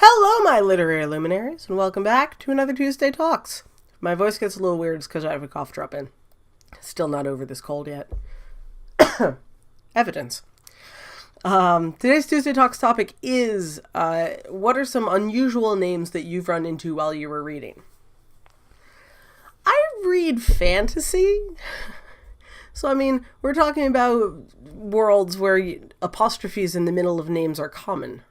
Hello, my literary luminaries, and welcome back to another Tuesday Talks. My voice gets a little weird because I have a cough drop in. Still not over this cold yet. Evidence. Today's Tuesday Talks topic is, what are some unusual names that you've run into while you were reading? I read fantasy. So, I mean, we're talking about worlds where apostrophes in the middle of names are common.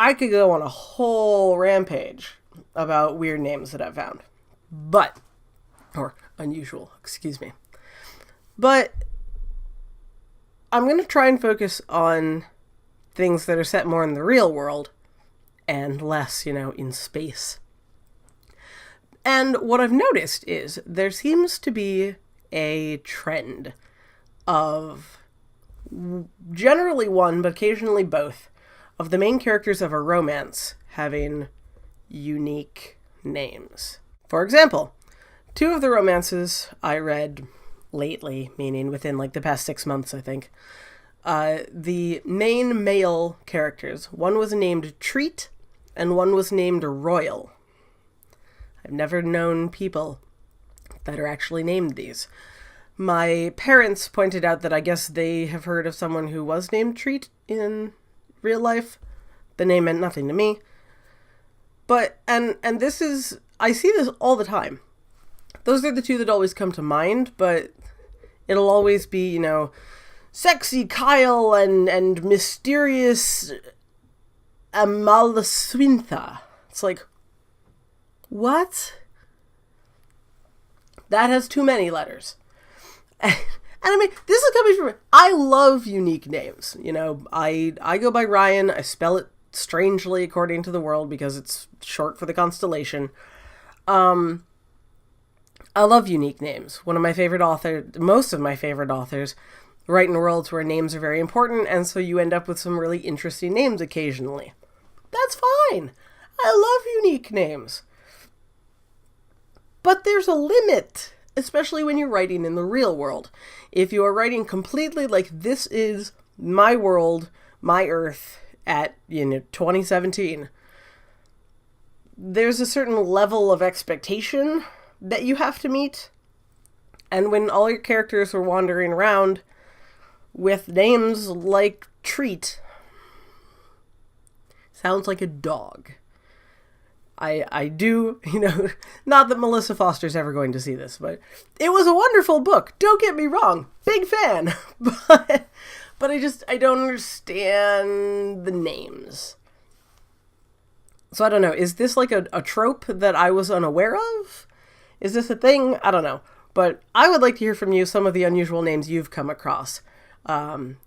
I could go on a whole rampage about weird names that I've found. Or unusual, excuse me. But I'm going to try and focus on things that are set more in the real world and less, in space. And what I've noticed is there seems to be a trend of generally one, but occasionally both, of the main characters of a romance having unique names. For example, two of the romances I read lately, meaning within the past 6 months, I think, the main male characters, one was named Treat and one was named Royal. I've never known people that are actually named these. My parents pointed out that I guess they have heard of someone who was named Treat in real life. The name meant nothing to me. But, and this is, I see this all the time. Those are the two that always come to mind, but it'll always be, sexy Kyle and mysterious Amalasuintha. It's like, what? That has too many letters. And I mean, this is coming from, I love unique names. I go by Ryan. I spell it strangely according to the world because it's short for the constellation. I love unique names. Most of my favorite authors write in worlds where names are very important, and so you end up with some really interesting names occasionally. That's fine. I love unique names. But there's a limit, especially when you're writing in the real world. If you are writing completely this is my world, my Earth at, 2017, there's a certain level of expectation that you have to meet. And when all your characters are wandering around with names like Treat, sounds like a dog. I do, not that Melissa Foster's ever going to see this, but it was a wonderful book. Don't get me wrong. Big fan. But I don't understand the names. So I don't know. Is this a trope that I was unaware of? Is this a thing? I don't know. But I would like to hear from you some of the unusual names you've come across.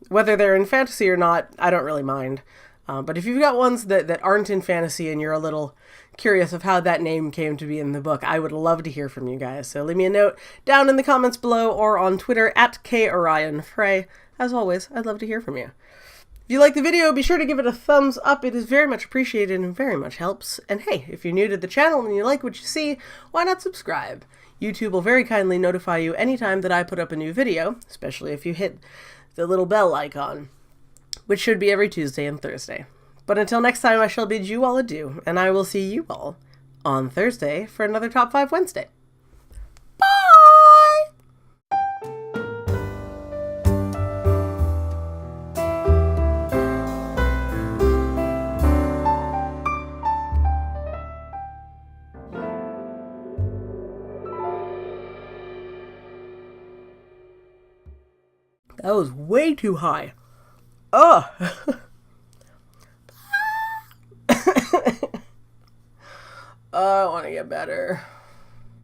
Whether they're in fantasy or not, I don't really mind. But if you've got ones that aren't in fantasy and you're a little curious of how that name came to be in the book, I would love to hear from you guys. So leave me a note down in the comments below or on Twitter at @KOrionFrey. As always, I'd love to hear from you. If you like the video, be sure to give it a thumbs up. It is very much appreciated and very much helps. And hey, if you're new to the channel and you like what you see, why not subscribe? YouTube will very kindly notify you anytime that I put up a new video, especially if you hit the little bell icon, which should be every Tuesday and Thursday. But until next time, I shall bid you all adieu, and I will see you all on Thursday for another Top 5 Wednesday. Bye! That was way too high. Ugh! I want to get better.